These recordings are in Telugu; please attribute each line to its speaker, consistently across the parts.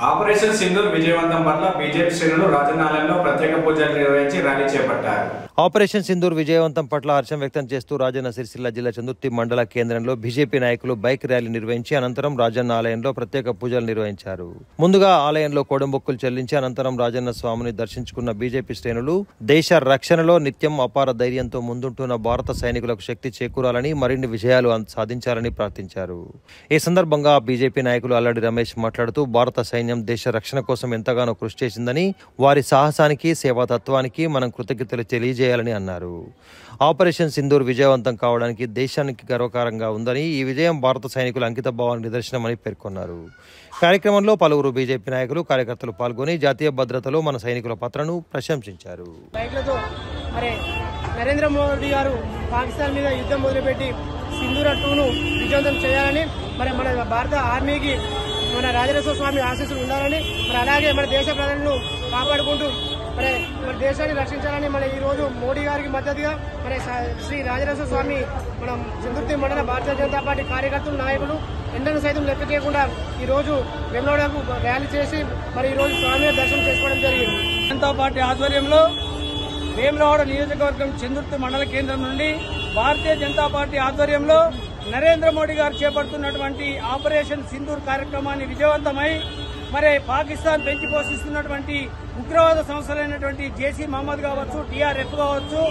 Speaker 1: ఆపరేషన్ సింధూర్ విజయవంతం పట్ల బీజేపీ శ్రేణులు రాజనాలయంలో ప్రత్యేక పూజలు నిర్వహించి ర్యాలీ చేపట్టారు.
Speaker 2: ఆపరేషన్ సింధూర్ విజయవంతం పట్ల హర్షం వ్యక్తం చేస్తూ రాజన్న సిరిసిల్ల జిల్లా చందుర్తి మండల కేంద్రంలో బీజేపీ నాయకులు బైక్ ర్యాలీ నిర్వహించి అనంతరం రాజన్న ఆలయంలో ప్రత్యేక పూజలు నిర్వహించారు. ముందుగా ఆలయంలో కోడంబొక్కులు చెల్లించి అనంతరం రాజన్న స్వామిని దర్శించుకున్న బీజేపీ శ్రేణులు దేశ రక్షణలో నిత్యం అపార ధైర్యంతో ముందుంటున్న భారత సైనికులకు శక్తి చేకూరాలని, మరిన్ని విజయాలు సాధించాలని ప్రార్థించారు. ఈ సందర్భంగా బీజేపీ నాయకులు అల్లడి రమేష్ మాట్లాడుతూ భారత సైన్యం దేశ రక్షణ కోసం ఎంతగానో కృషి చేసిందని, వారి సాహసానికి సేవాతత్వానికి మనం కృతజ్ఞతలు తెలియజేయాలని అన్నారు. ఆపరేషన్ సింధూర్ విజయవంతం కావడానికి దేశానికి గర్వకారంగా ఉందని, ఈ విజయం భారత సైనికుల అంకిత భావానికి నిదర్శనమని పేర్కొన్నారు. కార్యక్రమంలో పలువురు బీజేపీ నాయకులు, కార్యకర్తలు పాల్గొని జాతీయ భద్రతలో మన సైనికుల పాత్రను ప్రశంసించారు.
Speaker 3: నరేంద్ర మోదీ గారు పాకిస్తాన్ మీద యుద్ధం మొదలుపెట్టి సింధూర 2ను విజయవంతం చేయాలని, మరి మన భారత ఆర్మీకి మన రాజరాజేశ్వర స్వామి ఆశీస్సులు ఉండాలని, మరి అలాగే మన దేశ ప్రజలను కాపాడుకుంటూ మన దేశాన్ని రక్షించాలని మన ఈ రోజు మోడీ గారికి మద్దతుగా మన శ్రీ రాజరాజేశ్వర స్వామి మనం చందుర్తి మండల భారతీయ జనతా పార్టీ కార్యకర్తలు, నాయకులు ఎండను సైతం లెక్క చేయకుండా ఈ రోజు వెమ్లవాడకు ర్యాలీ చేసి మరి ఈ రోజు స్వామి దర్శనం చేసుకోవడం జరిగింది.
Speaker 4: జనతా పార్టీ ఆధ్వర్యంలో వేములవాడ నియోజకవర్గం చందుర్తి మండల కేంద్రం నుండి భారతీయ జనతా పార్టీ ఆధ్వర్యంలో నరేంద్ర మోడీ గారు చేపడుతున్నటువంటి ఆపరేషన్ సింధూర్ కార్యక్రమాన్ని విజయవంతమై మరి పాకిస్తాన్ పెంచి పోషిస్తున్నటువంటి ఉగ్రవాద సంస్థలైనటువంటి జైష్ ఈ మహమ్మద్ కావచ్చు, టీఆర్ఎఫ్ కావచ్చు,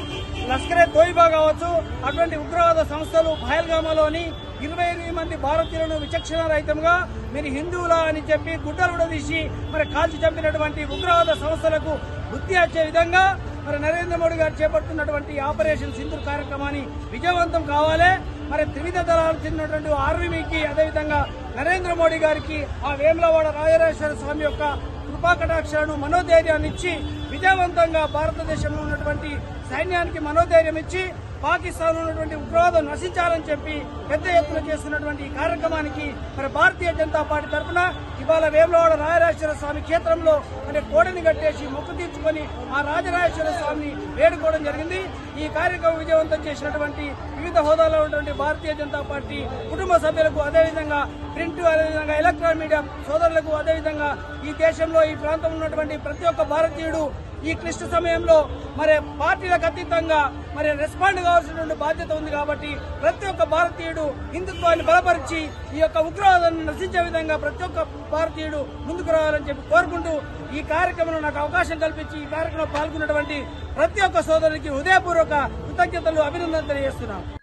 Speaker 4: లష్కరే తోయిబా కావచ్చు, అటువంటి ఉగ్రవాద సంస్థలు పహల్గామాలోని 28 మంది భారతీయులను విచక్షణ రహితంగా మీరు హిందువులా అని చెప్పి గుడ్డలు ఉడదీసి మరి కాల్చి చంపినటువంటి ఉగ్రవాద సంస్థలకు బుద్ధి వచ్చే విధంగా మరి నరేంద్ర మోడీ గారు చేపడుతున్నటువంటి ఆపరేషన్ సింధూర్ కార్యక్రమాన్ని విజయవంతం కావాలి. మరి త్రివిధ దళాలకు చెందినటువంటి ఆర్మీకి, అదేవిధంగా నరేంద్ర మోడీ గారికి ఆ వేములవాడ రాజరాజేశ్వర స్వామి యొక్క కృపాకటాక్షలను, మనోధైర్యాన్ని ఇచ్చి విజయవంతంగా భారతదేశంలో ఉన్నటువంటి సైన్యానికి మనోధైర్యం ఇచ్చి పాకిస్తాన్ ఉన్నటువంటి ఉగ్రవాదం నశించాలని చెప్పి పెద్ద ఎత్తున చేస్తున్నటువంటి ఈ కార్యక్రమానికి మరి భారతీయ జనతా పార్టీ తరఫున ఇవాళ వేములవాడ రాజరాజేశ్వర స్వామి క్షేత్రంలో అంటే కోడని కట్టేసి మొక్కు తీర్చుకొని ఆ రాజరాజేశ్వర స్వామిని వేడుకోవడం జరిగింది. ఈ కార్యక్రమం విజయవంతం చేసినటువంటి వివిధ హోదాలో ఉన్నటువంటి భారతీయ జనతా పార్టీ కుటుంబ సభ్యులకు, అదేవిధంగా ప్రింట్, అదేవిధంగా ఎలక్ట్రానిక్ మీడియా సోదరులకు, అదేవిధంగా ఈ దేశంలో ఈ ప్రాంతంలో ఉన్నటువంటి ప్రతి ఒక్క భారతీయుడు ఈ క్లిష్ట సమయంలో మరి పార్టీలకు అతీతంగా మరి రెస్పాండ్ కావాల్సినటువంటి బాధ్యత ఉంది. కాబట్టి ప్రతి ఒక్క భారతీయుడు హిందుత్వాన్ని బలపరిచి ఈ యొక్క ఉగ్రవాదాన్ని నశించే విధంగా ప్రతి ఒక్క భారతీయుడు ముందుకు రావాలని చెప్పి కోరుకుంటూ ఈ కార్యక్రమంలో నాకు అవకాశం కల్పించి ఈ కార్యక్రమంలో పాల్గొన్నటువంటి ప్రతి ఒక్క సోదరునికి హృదయపూర్వక కృతజ్ఞతలు, అభినందనలు తెలియజేస్తున్నాను.